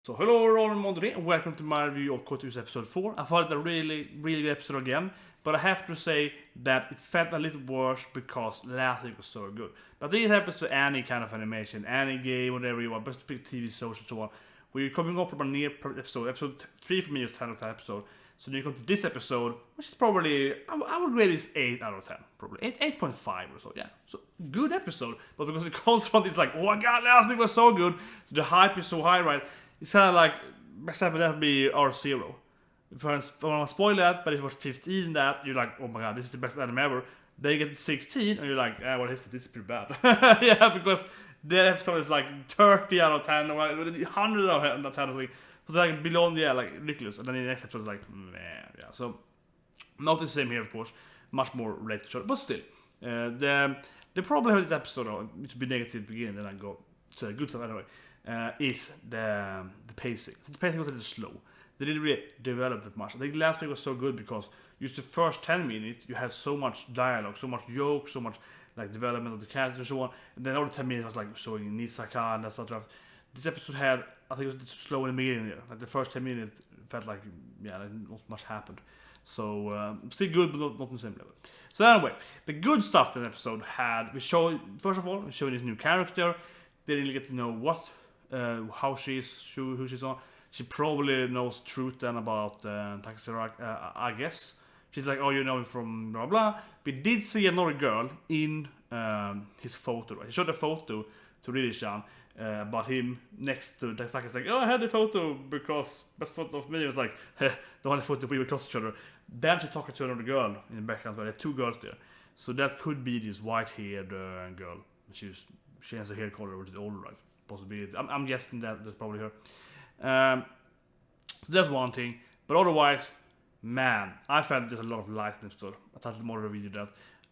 So hello everyone, Mondre, and welcome to my review of Kotu's episode 4. I thought it a really good episode again, but I have to say that it felt a little worse because last week was so good. But this happens to any kind of animation, any game, whatever you want, but pick TV shows and so on. We're coming off from a near episode 3 for me is 10 out of 10 episode. So then you come to this episode, which is probably, I would rate this 8 out of 10, probably 8.5 or so, yeah. So, good episode, but because it comes from this like, oh my god, last week was so good, so the hype is so high, right? It's kind of like, example, that would be R0. If I don't want to spoil that, but if it was 15 that, you're like, oh my god, this is the best anime ever. Then you get 16, and you're like, well, this is pretty bad. Yeah, because the episode is like 30 out of 10, or 100 out of 10, or something. So it's like below, yeah, like ridiculous. And then the next episode is like, man, yeah. So, not the same here, of course. Much more related short, but still. The problem with this episode, to be negative to begin, then I go to the good stuff anyway. Is the pacing. The pacing was a little slow. They didn't really develop that much. I think last week was so good because just the first 10 minutes you had so much dialogue, so much jokes, so much like development of the characters and so on. And then all the 10 minutes was like showing Nisaka and that sort of stuff. This episode had, I think it was slow in the beginning there. Like the first 10 minutes felt like, yeah, like not much happened. So still good, but not on the same level. So anyway, the good stuff that episode had, first of all, we showed this new character. They didn't get to know how who she's on. She probably knows truth then about Taxi, I guess. She's like, oh, you know him from blah blah. We did see another girl in his photo. Right? He showed a photo to Riri-chan about him next to Taxi. It's like, oh, I had the photo because best photo of me. It was like, the only photo we were close to each other. Then she's talking to another girl in the background. There are two girls there, so that could be this white-haired girl. She has a hair color which is older, right? Possibility. I'm guessing that's probably her. So that's one thing. But otherwise, man, I felt there's a lot of lies in this episode. I thought more of a video that.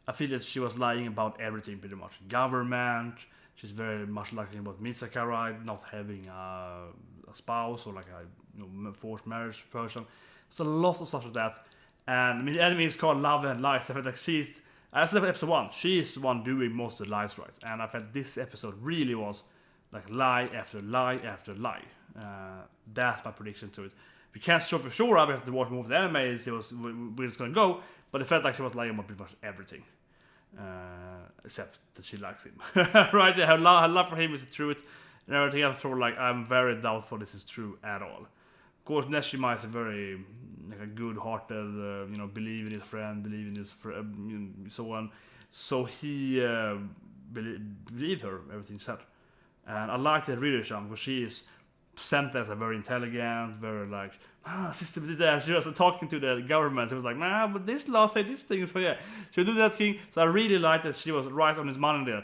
I feel that she was lying about everything pretty much. Government. She's very much lying about Misaka, right? Not having a spouse or like a forced marriage person. There's a lot of stuff like that. And I mean, the enemy is called Love and Lies. I felt like as of episode 1, she is the one doing most of the lies, right? And I felt this episode really was like lie after lie after lie. That's my prediction to it. We can't show for sure, I have to watch more of the anime and see where it's gonna go, but it felt like she was lying about pretty much everything. Except that she likes him. Right? Her love for him is the truth, and everything else, sort of like, I'm very doubtful this is true at all. Of course, Nejimas is a very like a good-hearted, believe in his friend, believe in his so on. So he believed her, everything said. And I like that Riri-chan because she is sent as a very intelligent, very like, sister did that. She was talking to the government. She was like, nah, but this law said this thing. So yeah, she'll do that thing. So I really like that she was right on his money there.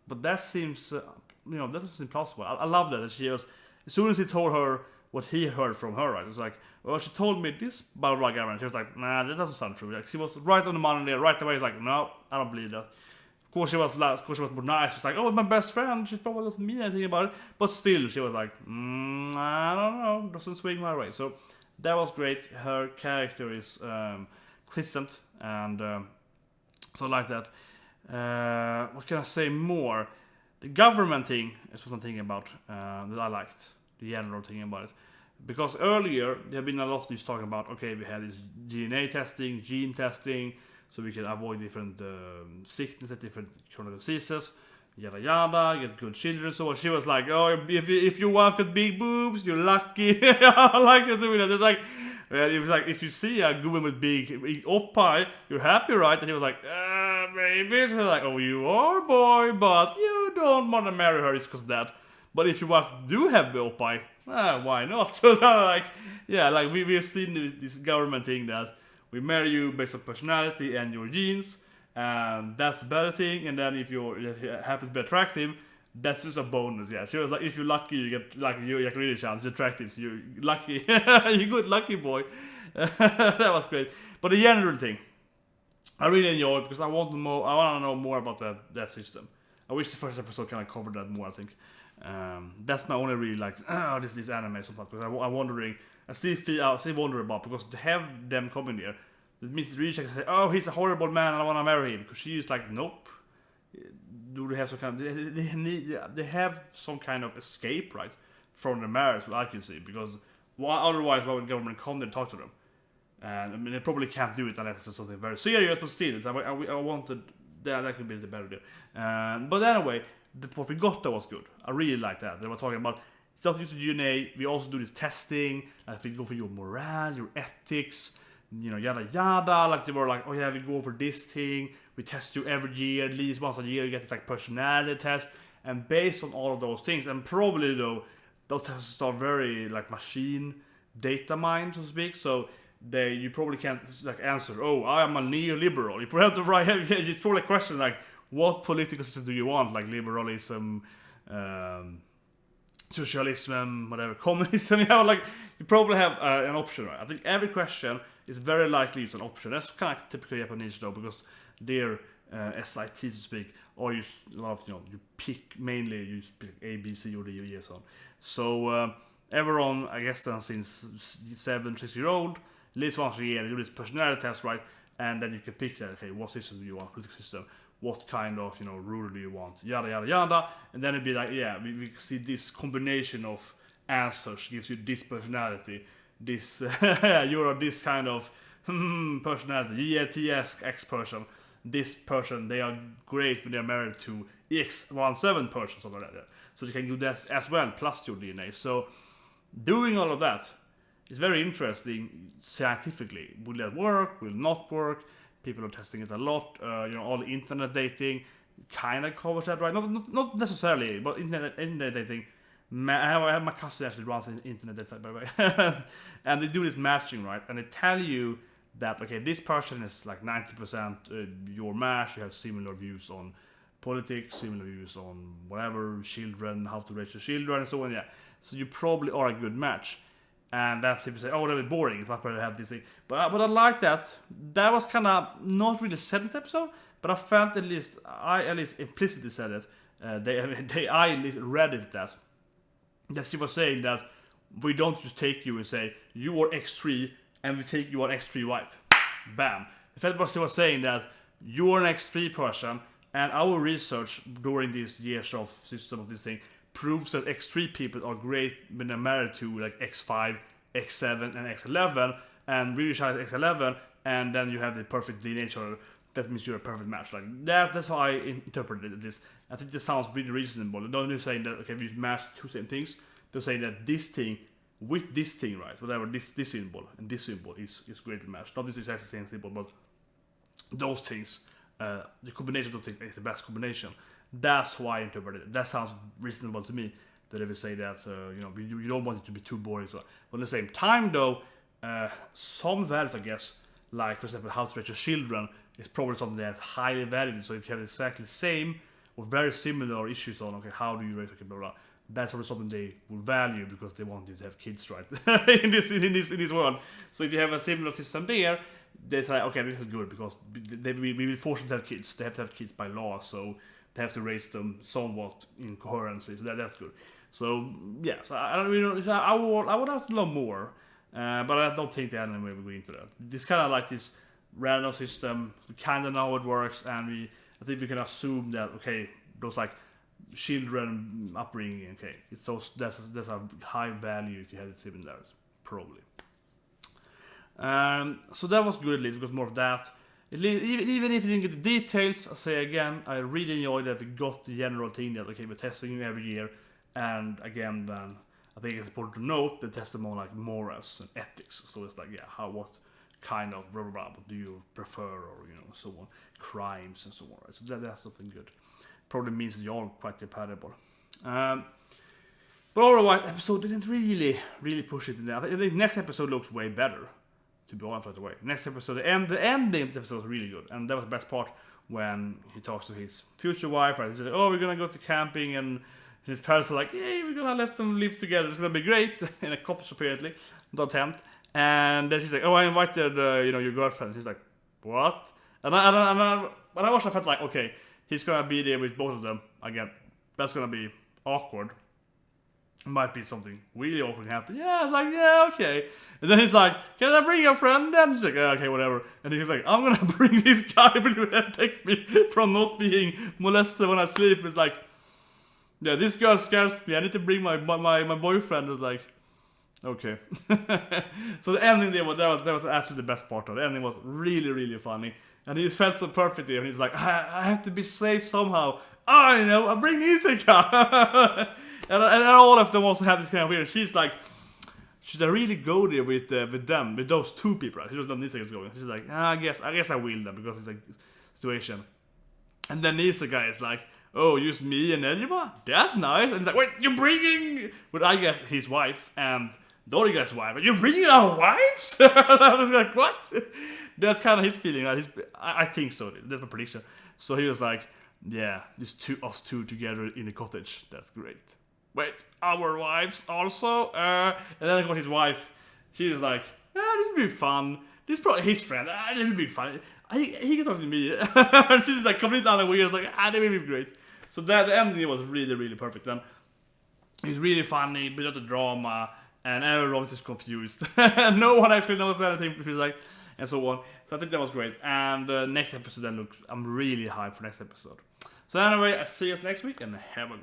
But that seems, that doesn't seem plausible. I love that she was, as soon as he told her what he heard from her, right? It was like, well, she told me this blah blah government. She was like, nah, that doesn't sound true. Like, she was right on the money there, right away. Like, no, I don't believe that. Of course, she was more nice. She's like, oh, my best friend. She probably doesn't mean anything about it. But still, she was like, I don't know. Doesn't swing my way. So that was great. Her character is consistent. And so I like that. What can I say more? The government thing is what I'm thinking about that I liked. The general thing about it. Because earlier, there have been a lot of news talking about, okay, we had this DNA testing, gene testing, so we can avoid different sicknesses, different chronic diseases, yada yada, get good children. So she was like, oh, if your wife got big boobs, you're lucky. I like her doing that. It was like, if you see a woman with big oppai, you're happy, right? And he was like, maybe. She's like, oh, you are, boy, but you don't want to marry her because of that. But if your wife do have the oppai, why not? So like, yeah, like we've seen this government thing that we marry you based on personality and your genes, and that's the better thing. And then if you happen to be attractive, that's just a bonus. Yeah, she was like, if you're lucky, you get like Riri-chans, you're attractive, so you're lucky. You're good, lucky boy. That was great. But the general thing, I really enjoyed because I want to know more about that system. I wish the first episode kind of covered that more. I think that's my only really like this anime sometimes because I'm wondering. I still wonder about because to have them coming there, that means Riri-chan can say, oh, he's a horrible man, and I want to marry him. Because she's like, nope. Do they have some kind of, they have some kind of escape, right? from the marriage, what I can see, because otherwise why would government come there and talk to them? And I mean, they probably can't do it unless it's something very serious, but still, I wanted that could be the better deal. But anyway, what we got there was good. I really like that. They were talking about stuff used to DNA. We also do this testing. Like we go for your morale, your ethics, yada yada. Like they were like, oh yeah, we go for this thing. We test you every year, at least once a year. You get this like personality test, and based on all of those things, and probably though, those tests are very like machine data mined, so to speak. So you probably can't like answer, oh, I am a neoliberal. You probably have to write. It's probably a question like, what political system do you want? Like liberalism, socialism, whatever, communism. Like you probably have an option, right? I think every question is very likely use an option. That's kind of typical Japanese though, because they're SIT, so to speak, or you a lot of you pick mainly you pick A, B, C, or D, or E, and so on. So everyone, I guess, then since 6-year-old, at least once a year, they do this personality test, right? And then you can pick that. Okay, what system do you want? Political system. What kind of ruler do you want? Yada yada yada. And then it'd be like, yeah, we see this combination of answers gives you this personality. This you're this kind of personality. ENTS X person. This person, they are great when they're married to X17 person, something like that. So you can do that as well, plus your DNA. So doing all of that is very interesting scientifically. Will that work? Will it not work? People are testing it a lot. All the internet dating kind of covers that, right? Not necessarily, but internet dating. I have my cousin actually runs an internet dating, by the way, and they do this matching, right? And they tell you that okay, this person is like 90% your match. You have similar views on politics, similar views on whatever, children, how to raise your children, and so on. Yeah, so you probably are a good match. And that people say, oh, that was boring. It's much better to have this thing. But I like that. That was kind of not really said in this episode, but I felt I at least implicitly said it. I at least read it as that she was saying that we don't just take you and say you are X3 and we take you an X3 wife. Bam. The fact was she was saying that you are an X3 person, and our research during these years of system of this thing proves that X3 people are great when they're married to like X5, X7, and X11, and Riri-chans X11, and then you have the perfect DNA chart. That means you're a perfect match. Like that's how I interpreted this. I think this sounds really reasonable. They're not saying that okay, we match two same things. They're saying that this thing with this thing, right? Whatever this symbol and this symbol is greatly matched. Not this exactly the same symbol, but those things, the combination of those things is the best combination. That's why I interpreted it. That sounds reasonable to me. That they would say that you don't want it to be too boring. So, but at the same time, though, some values, I guess, like for example, how to raise your children, is probably something that's highly valued. So if you have exactly the same or very similar issues on, okay, how do you raise a kid, blah blah, that's probably something they will value because they want you to have kids, right? in this world. So if you have a similar system there, they say, okay, this is good because we will force them to have kids. They have to have kids by law, so they have to raise them somewhat in coherency. So that's good. So yeah, so I don't really know. I would have to learn more, but I don't think the anime will go into that. This kind of like this random system. We kind of know how it works, and I think we can assume that okay, those like children upbringing, okay, it's those that's a high value if you have it similar, probably. So that was good at least. We got more of that. Even if you didn't get the details, I say again, I really enjoyed that we got the general thing that okay, we're testing you every year, and again, then I think it's important to note that test them on like morals and ethics. So it's like what kind of blah blah blah do you prefer, or so on, crimes and so on. Right? So that's something good. Probably means that you're all quite compatible. But otherwise, episode didn't really push it in there. I think the next episode looks way better, to be honest right away. Next episode, the ending of the episode was really good. And that was the best part when he talks to his future wife. Right? He's like, oh, we're going to go to camping. And his parents are like, hey, we're going to let them live together. It's going to be great. In a cottage, apparently. Not tent. And then she's like, oh, I invited, your girlfriend. He's like, what? And I also felt like, okay, he's gonna be there with both of them again. That's gonna be awkward. Might be something really awkward happen. Yeah, it's like, yeah, okay. And then he's like, can I bring your friend then? She's like, yeah, okay, whatever. And he's like, I'm gonna bring this guy that takes me from not being molested when I sleep. It's like, Yeah, this girl scares me. I need to bring my boyfriend. Is like, okay. So the ending there that was absolutely the best part of it. The ending was really, really funny. And he just felt so perfect there. And he's like, I have to be safe somehow. I know, I bring Isaka. and all of them also have this kind of weird. She's like, should I really go there with those two people? Right? She doesn't know Isaka's going. She's like, I guess I will then, because it's a situation. And then Isaka is like, oh, just me and Nejima? That's nice. And he's like, wait, you're bringing... But I guess his wife and the other guy's wife. You're bringing our wives? I was like, what? That's kind of his feeling. Right? I think so. That's my prediction. So he was like, yeah, just us two together in a cottage. That's great. Wait, our wives also? And then I got his wife. She was like, this will be fun. This is probably his friend. This will be fun. He can talk to me. She's like completely unaware. Like, that will be great. So the ending was really, really perfect. And it's really funny, bit of the drama, and everyone is confused. No one actually knows anything. She's like, and so on. So I think that was great. And next episode, I'm really hyped for next episode. So anyway, I see you next week, and have a